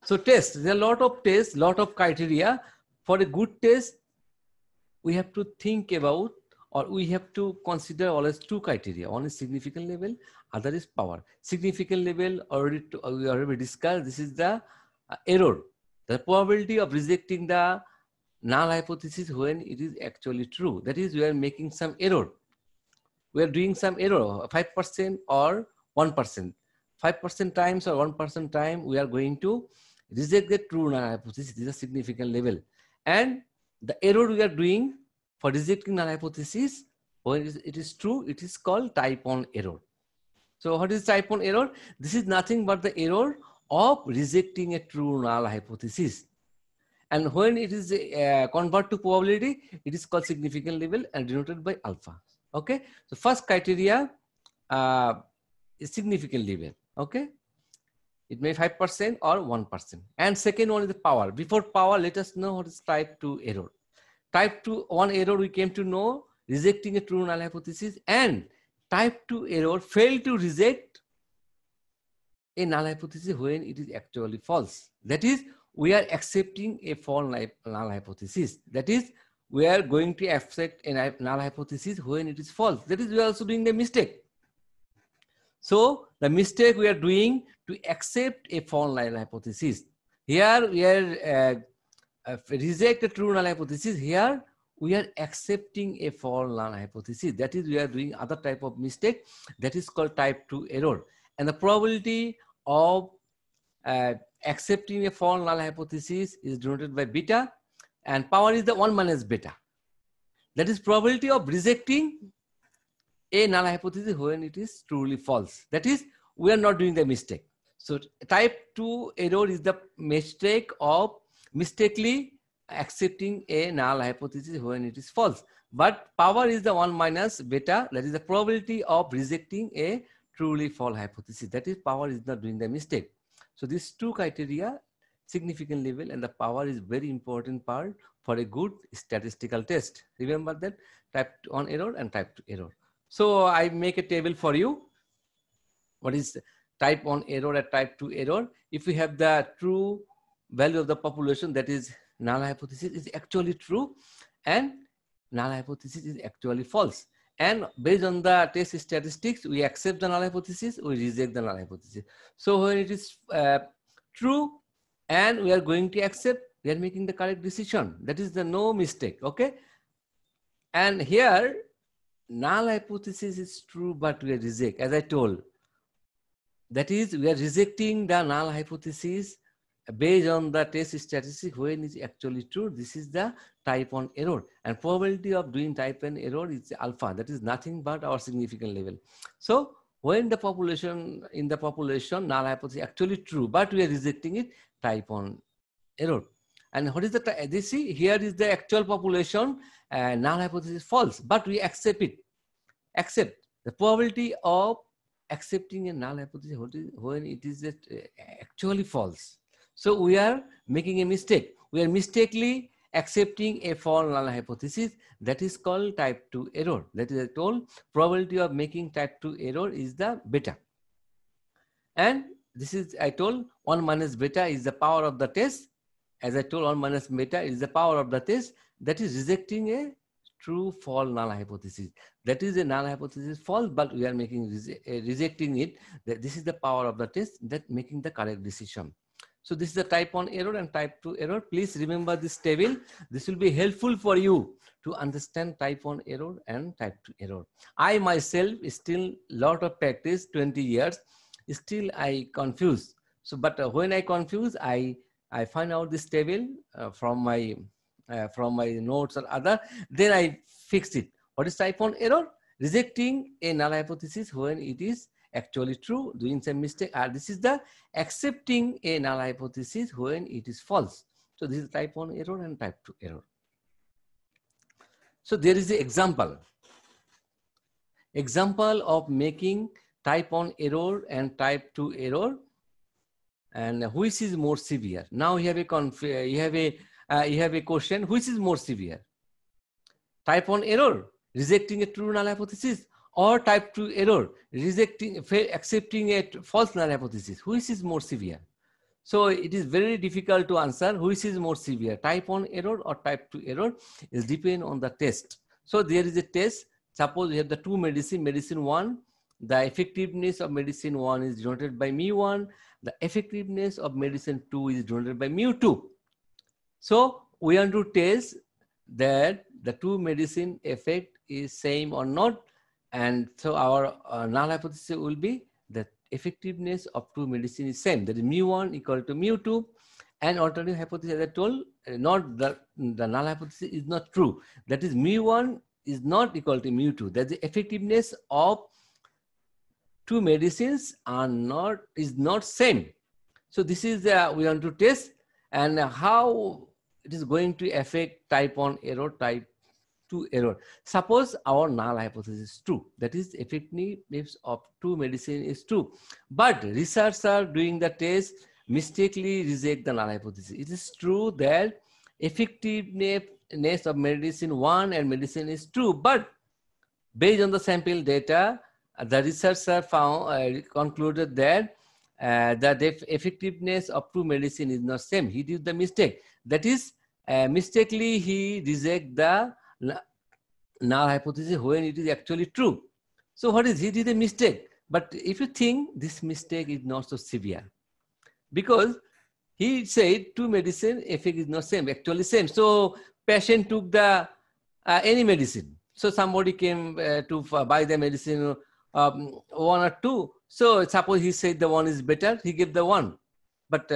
So tests, there are a lot of tests, lot of criteria. For a good test, we have to think about, or we have to consider always two criteria. One is significant level, other is power. Significant level we already discussed. This is the error, the probability of rejecting the null hypothesis when it is actually true. That is, we are making some error. We are doing some error, 5% or 1%. 5% times or 1% time, we are going to reject the true null hypothesis. This is a significant level. And the error we are doing for rejecting null hypothesis, when it is true, it is called type 1 error. So what is type 1 error? This is nothing but the error of rejecting a true null hypothesis. And when it is convert to probability, it is called significant level and denoted by alpha. Okay. So first criteria is significant level. Okay. It may 5% or 1%. And second one is the power. Before power, let us know what is type 2 error. Type 1 error, we came to know rejecting a true null hypothesis, and type 2 error fail to reject a null hypothesis when it is actually false. That is, we are accepting a false null hypothesis. That is, we are going to accept a null hypothesis when it is false. That is, we are also doing the mistake. So the mistake we are doing to accept a false null hypothesis. Here we are reject a true null hypothesis. Here we are accepting a false null hypothesis. That is, we are doing other type of mistake. That is called type 2 error. And the probability of accepting a false null hypothesis is denoted by beta, and power is the 1 minus beta. That is probability of rejecting a null hypothesis when it is truly false. That is, we are not doing the mistake. So type 2 error is the mistake of mistakenly accepting a null hypothesis when it is false. But power is the 1 minus beta. That is the probability of rejecting a truly false hypothesis. That is, power is not doing the mistake. So these two criteria, significant level and the power, is very important part for a good statistical test. Remember that, type 1 error and type 2 error. So I make a table for you. What is type 1 error and type 2 error? If we have the true value of the population, that is null hypothesis is actually true and null hypothesis is actually false. And based on the test statistics, we accept the null hypothesis, we reject the null hypothesis. So when it is true and we are going to accept, we are making the correct decision. That is the no mistake. Okay. And here null hypothesis is true, but we are reject, as I told. That is, we are rejecting the null hypothesis based on the test statistic when it's actually true. This is the type 1 error, and probability of doing type 1 error is alpha. That is nothing but our significant level. So when the population, in the population, null hypothesis is actually true, but we are rejecting it, type 1 error. And what is the, this see, here is the actual population, null hypothesis is false, but we accept it. Accept the probability of accepting a null hypothesis when it is actually false. So we are making a mistake. We are mistakenly accepting a false null hypothesis. That is called type 2 error. That is, I told, probability of making type 2 error is the beta. And this is, I told, 1 minus beta is the power of the test. As I told, 1 minus beta is the power of the test. That is rejecting a true false null hypothesis. That is a null hypothesis false, but we are making rejecting it. This is the power of the test, that making the correct decision. So this is the type 1 error and type 2 error. Please remember this table. This will be helpful for you to understand type 1 error and type 2 error. I myself still lot of practice, 20 years, still I confuse. So, but when I confuse, I find out this table from my notes or other, then I fix it. What is type 1 error? Rejecting a null hypothesis when it is actually true, doing some mistake. This is the accepting a null hypothesis when it is false. So this is type 1 error and type 2 error. So there is an example of making type 1 error and type 2 error, and which is more severe. Now you have a question, which is more severe? Type 1 error, rejecting a true null hypothesis, or type 2 error, accepting a false null hypothesis? Which is more severe? So it is very difficult to answer which is more severe, type 1 error or type 2 error. Is depend on the test. So there is a test. Suppose we have the two medicine, medicine 1, the effectiveness of medicine 1 is denoted by mu1, the effectiveness of medicine 2 is denoted by mu2. So we want to test that the two medicine effect is same or not, and so our null hypothesis will be that effectiveness of two medicine is same, that is mu1 equal to mu2, and alternative hypothesis, as I told, not the null hypothesis is not true, that is mu1 is not equal to mu2, that the effectiveness of two medicines is not same. So this is we want to test, and how it is going to affect type 1 error, type 2 error. Suppose our null hypothesis is true, that is effectiveness of two medicine is true, but researchers are doing the test mistakenly reject the null hypothesis. It is true that effectiveness of medicine 1 and medicine is true, but based on the sample data, the researcher found concluded that the effectiveness of two medicine is not same. He did the mistake. That is, mistakenly he reject the null hypothesis when it is actually true. So what is, he did a mistake. But if you think this mistake is not so severe, because he said two medicine effect is not same, actually same. So patient took the any medicine. So somebody came to buy the medicine 1 or 2. So suppose he said the 1 is better, he gave the 1. But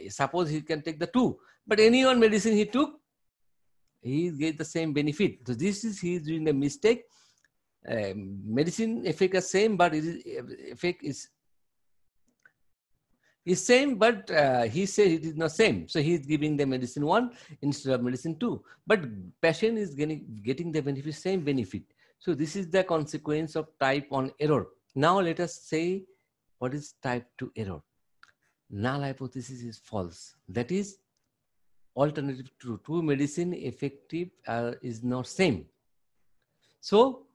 suppose he can take the 2. But any one medicine he took, he gave the same benefit. So this is, he is doing a mistake. Medicine effect is same, but it is, effect is same, but he said it is not same. So he is giving the medicine 1 instead of medicine 2. But patient is getting the benefit, same benefit. So this is the consequence of type 1 error. Now let us say what is type 2 error. Null hypothesis is false. That is, alternative to two medicine effective is not same. So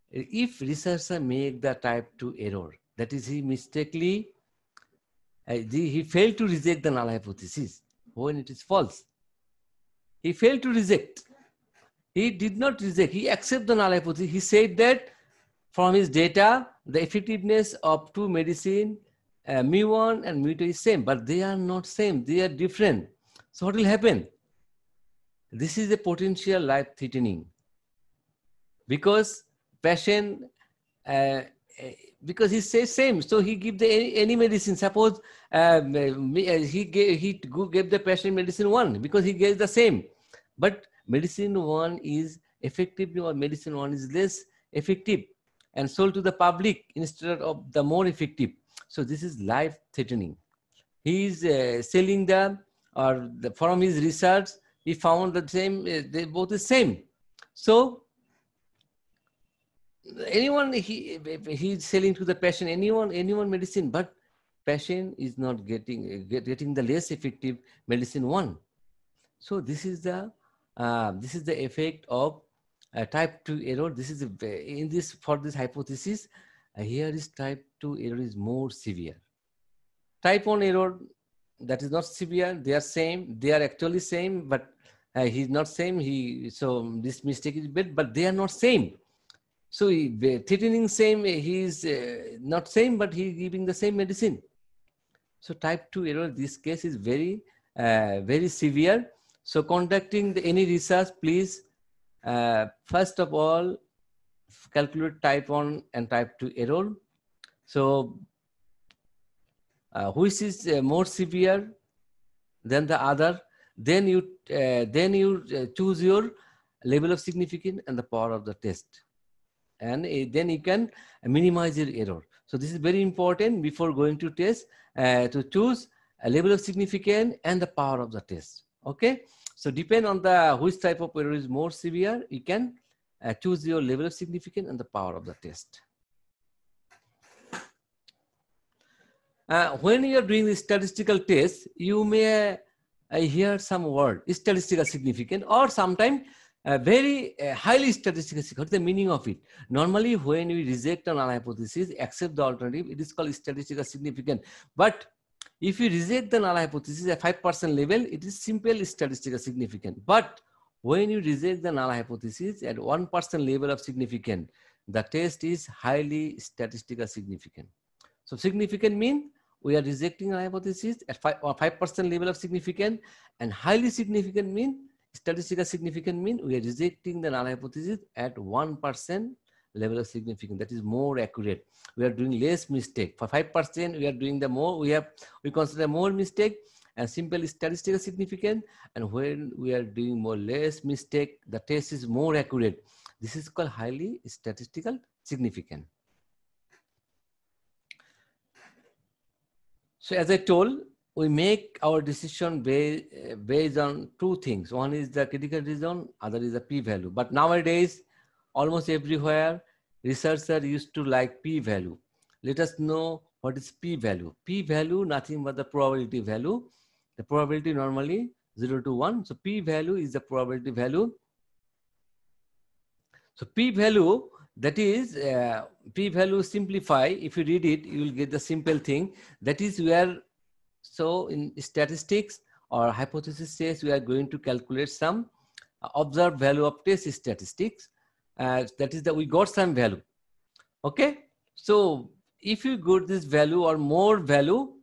if researcher make the type 2 error, that is, he mistakenly he failed to reject the null hypothesis when it is false. He failed to reject. He did not reject. He accepted the null hypothesis. He said that from his data, the effectiveness of two medicine, mu1 and mu2 is same, but they are not same. They are different. So what will happen? This is a potential life-threatening, because patient, because he says same, so he give the any medicine. Suppose he gave the patient medicine 1 because he gave the same, but medicine 1 is effective or medicine 1 is less effective and sold to the public instead of the more effective. So this is life-threatening. He is selling from his research, he found the same, they both the same. So anyone, he is selling to the patient anyone medicine, but patient is not getting the less effective medicine 1. So this is the effect of type 2 error. This is for this hypothesis. Here is type 2 error is more severe. Type 1 error, that is not severe. They are same. They are actually same, but he is not same. So this mistake is bad, but they are not same. So threatening same, he is not same, but he is giving the same medicine. So type 2 error, this case is very severe. So conducting any research, please, first of all, calculate type 1 and type 2 error. So which is more severe than the other? Then you choose your level of significance and the power of the test. And then you can minimize your error. So this is very important before going to test, to choose a level of significance and the power of the test. Okay. So depend on which type of error is more severe, you can choose your level of significance and the power of the test. When you are doing the statistical test, you may hear some word, statistical significance, or sometimes very highly statistical significance. What is the meaning of it? Normally, when we reject a null hypothesis, accept the alternative, it is called statistical significance. But If you reject the null hypothesis at 5% level, it is simple statistical significant. But when you reject the null hypothesis at 1% level of significance, the test is highly statistical significant. So significant mean we are rejecting a hypothesis at 5% level of significance, and highly significant mean statistical significant mean we are rejecting the null hypothesis at 1% level of significance. That is more accurate. We are doing less mistake. For 5%, we are doing the more, we consider more mistake and simple statistical significant. And when we are doing more less mistake, the test is more accurate. This is called highly statistical significant. So as I told, we make our decision based on two things. One is the critical region, other is the p-value. But nowadays, almost everywhere, researchers used to like p-value. Let us know what is p-value. P-value, nothing but the probability value. The probability normally 0 to 1. So p-value is the probability value. So p-value, that is p-value simplify. If you read it, you will get the simple thing. That is where, so in statistics or hypothesis test, we are going to calculate some observed value of test statistics. That is that we got some value. Okay. So if you got this value or more value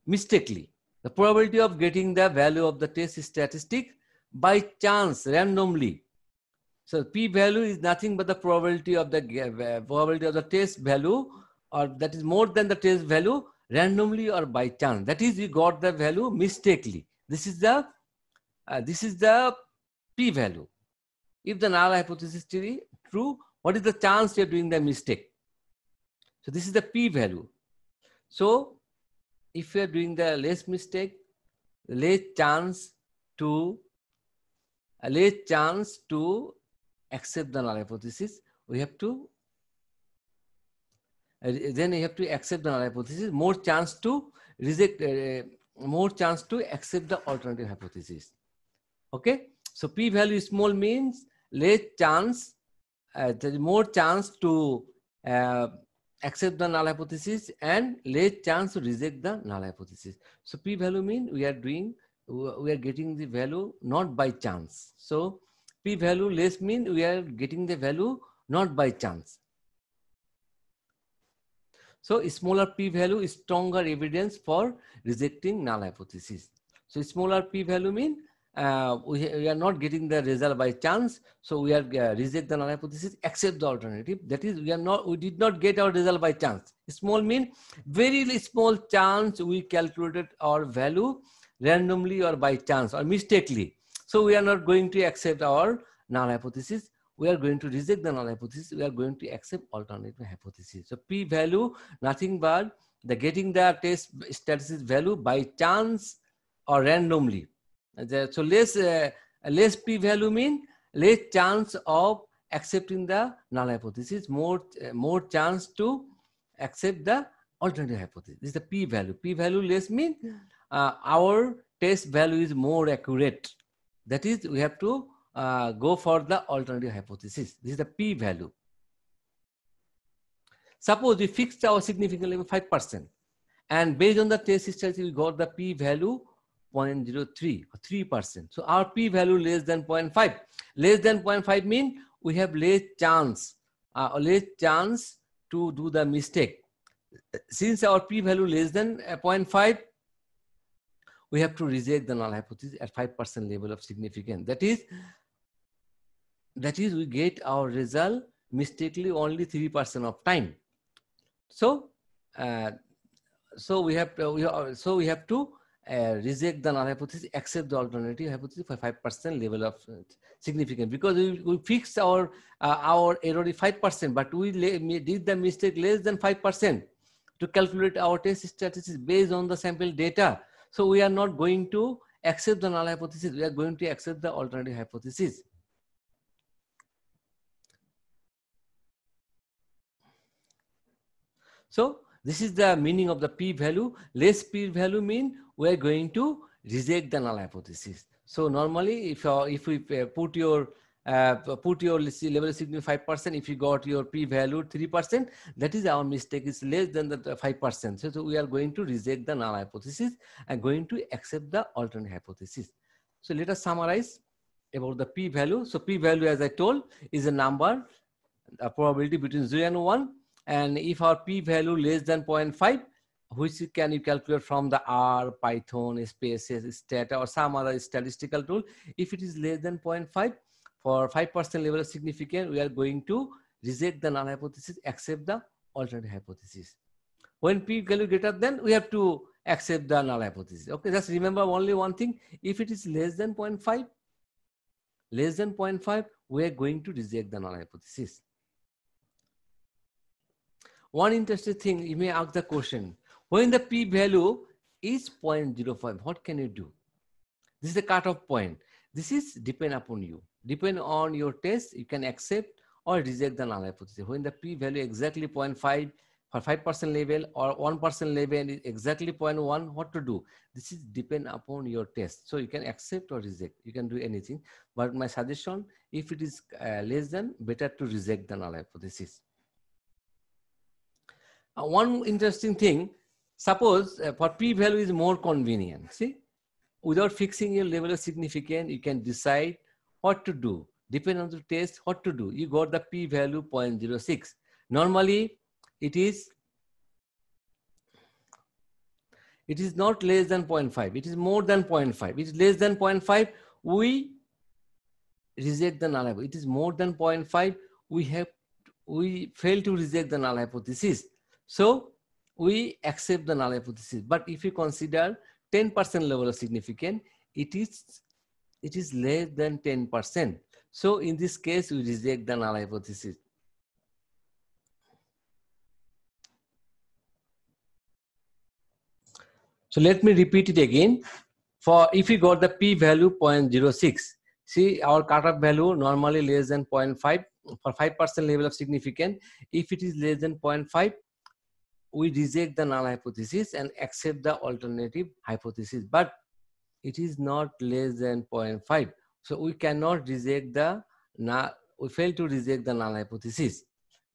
mistakenly, the probability of getting the value of the test statistic by chance, randomly. So p-value is nothing but the probability of the test value, or that is more than the test value, randomly or by chance. That is, you got the value mistakenly. This is the p-value. If the null hypothesis is true, what is the chance you are doing the mistake? So this is the p-value. So if you are doing the less mistake, less chance to accept the null hypothesis, we have to then you have to accept the null hypothesis, more chance to reject, more chance to accept the alternative hypothesis. Okay, so p-value small means less chance, there is more chance to accept the null hypothesis and less chance to reject the null hypothesis. So p-value means we are getting the value not by chance. So p-value less means we are getting the value not by chance. So smaller p-value is stronger evidence for rejecting null hypothesis. So smaller p-value means we are not getting the result by chance. So we are reject the null hypothesis, accept the alternative. That is, we did not get our result by chance. Small means very small chance we calculated our value randomly or by chance or mistakenly. So we are not going to accept our null hypothesis. We are going to reject the null hypothesis. We are going to accept alternative hypothesis. So p-value, nothing but the getting the test statistic value by chance or randomly. So less p-value mean less chance of accepting the null hypothesis, more chance to accept the alternative hypothesis. This is the p-value. P-value less mean our test value is more accurate. That is, we have to go for the alternative hypothesis. This is the p-value. Suppose we fixed our significance level 5%, and based on the test strategy, we got the p-value 0.03 or 3%. So our p-value less than 0.5. Less than 0.5 means we have less chance to do the mistake. Since our p-value less than 0.5, we have to reject the null hypothesis at 5% level of significance. That is we get our result mistakenly only 3% of time. So we have to reject the null hypothesis, accept the alternative hypothesis for 5% level of significance, because we fixed our error is 5%, but we did the mistake less than 5% to calculate our test statistics based on the sample data. So we are not going to accept the null hypothesis. We are going to accept the alternative hypothesis. So this is the meaning of the p-value. Less p-value mean we are going to reject the null hypothesis. So normally, if we put your put your level of significance 5%. If you got your p-value 3%, that is our mistake, is less than the 5%. So we are going to reject the null hypothesis and going to accept the alternate hypothesis. So let us summarize about the p-value. So p-value, as I told, is a number, a probability between 0 and 1. And if our p-value less than 0.5, which can you calculate from the R, Python, Spaces, Stata, or some other statistical tool. If it is less than 0.5, for 5% level of significance, we are going to reject the null hypothesis, accept the alternate hypothesis. When p-value greater than, we have to accept the null hypothesis. Okay, just remember only one thing. If it is less than 0.5, we are going to reject the null hypothesis. One interesting thing, you may ask the question, when the p-value is 0.05, what can you do? This is the cutoff point. This is depend upon you. Depend on your test, you can accept or reject the null hypothesis. When the p-value exactly 0.5 for 5% level or 1% level is exactly 0.1, what to do? This is depend upon your test. So you can accept or reject. You can do anything. But my suggestion, if it is less than, better to reject the null hypothesis. One interesting thing, suppose for p-value is more convenient. See, without fixing your level of significance, you can decide what to do. Depending on the test, what to do. You got the p-value 0.06. Normally, it is not less than 0.5. It is more than 0.5. It is less than 0.5. We reject the null hypothesis. It is more than 0.5. We fail to reject the null hypothesis. So we accept the null hypothesis. But if you consider 10% level of significance, it is less than 10%. So in this case, we reject the null hypothesis. So let me repeat it again. For if we got the p-value 0.06, see our cutoff value normally less than 0.5 for 5% level of significance. If it is less than 0.5, we reject the null hypothesis and accept the alternative hypothesis. But it is not less than 0.5. So we cannot reject the null, we fail to reject the null hypothesis.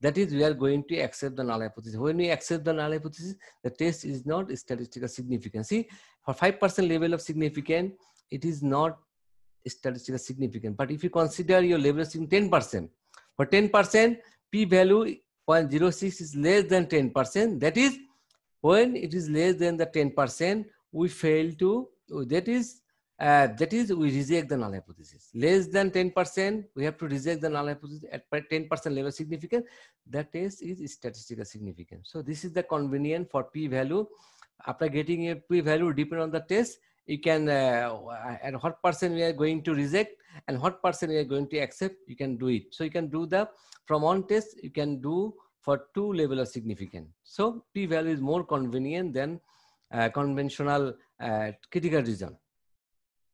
That is, we are going to accept the null hypothesis. When we accept the null hypothesis, the test is not statistical significant. See, for 5% level of significance, it is not statistical significant. But if you consider your level of significance 10%, for 10%, p-value 0.06 is less than 10%. That is, when it is less than the 10%, we fail to, that is we reject the null hypothesis. Less than 10%, we have to reject the null hypothesis at 10% level of significance. That test is statistical significant. So this is the convenient for p-value. After getting a p-value, depending on the test, you can, and what percent we are going to reject and what percent we are going to accept, you can do it. So you can do the, from one test, you can do for 2 level of significance. So p-value is more convenient than conventional critical region.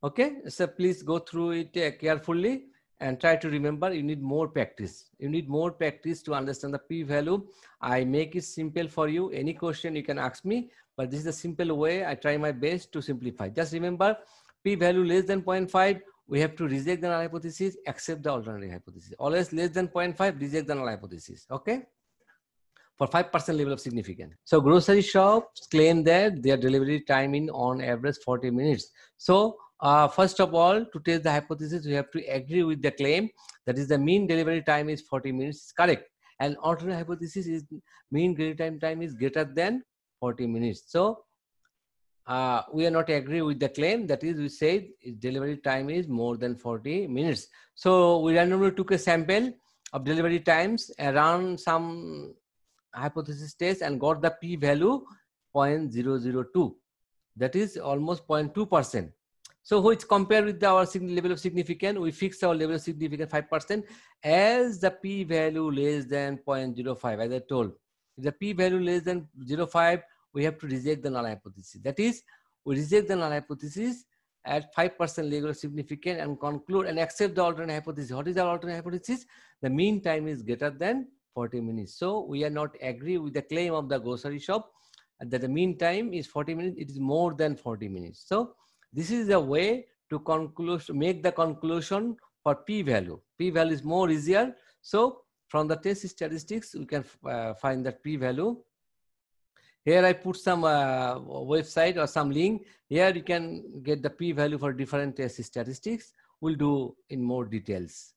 Okay, so please go through it carefully and try to remember. You need more practice. You need more practice to understand the p-value. I make it simple for you. Any question you can ask me, but this is a simple way. I try my best to simplify. Just remember, p-value less than 0.5, we have to reject the null hypothesis, accept the alternative hypothesis. Always less than 0.5, reject the null hypothesis. Okay? For 5% level of significance. So grocery shops claim that their delivery time in on average 40 minutes. So first of all, to test the hypothesis, we have to agree with the claim. That is, the mean delivery time is 40 minutes. Is correct. And alternate hypothesis is mean delivery time is greater than 40 minutes. So we are not agree with the claim. That is, we said delivery time is more than 40 minutes. So we randomly took a sample of delivery times around some hypothesis test and got the p-value 0.002. That is almost 0.2%. So which compared with our level of significance, we fix our level of significance 5% as the p-value less than 0.05, as I told. If the p-value less than 0.05, we have to reject the null hypothesis. That is, we reject the null hypothesis at 5% level of significance and conclude and accept the alternate hypothesis. What is the alternate hypothesis? The mean time is greater than 40 minutes. So we are not agree with the claim of the grocery shop that the mean time is 40 minutes. It is more than 40 minutes. So this is the way to conclude, make the conclusion for p-value. p-value is more easier. So from the test statistics, we can find that p-value. Here I put some website or some link. Here you can get the p-value for different test statistics. We'll do in more details.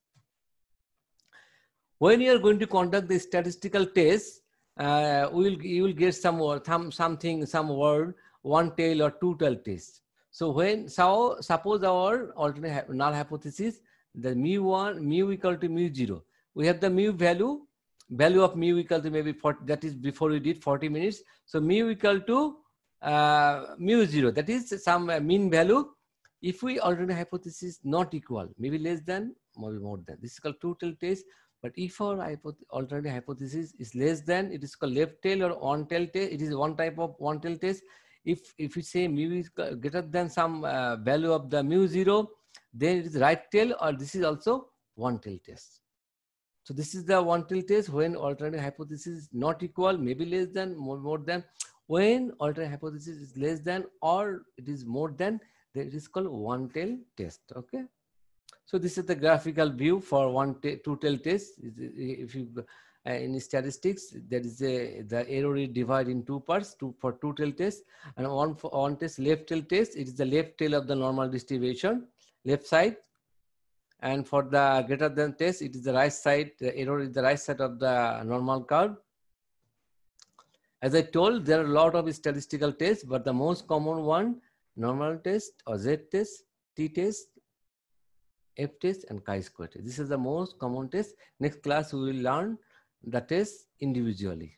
When you are going to conduct the statistical test, you will get some word, some word, one tail or two tail test. So suppose our alternate null hypothesis, the mu1, mu equal to mu0. We have the mu value of mu equal to maybe 40, that is before we did 40 minutes. So mu equal to mu0, that is some mean value. If we alternate hypothesis not equal, maybe less than, maybe more than, this is called two tail test. But if our alternative hypothesis is less than, it is called left tail or one tail test. It is one type of one tail test. If you say mu is greater than some value of the mu0, then it is right tail, or this is also one tail test. So this is the one tail test when alternative hypothesis is not equal, maybe less than, more than. When alternative hypothesis is less than or it is more than, then it is called one tail test. Okay. So this is the graphical view for two tail test. If you in statistics, there is the error is divided in two parts. For two tail test, and one test left tail test. It is the left tail of the normal distribution, left side. And for the greater than test, it is the right side. The error is the right side of the normal curve. As I told, there are a lot of statistical tests, but the most common one, normal test or Z test, T test, F test, and chi-square test. This is the most common test. Next class, we will learn the test individually.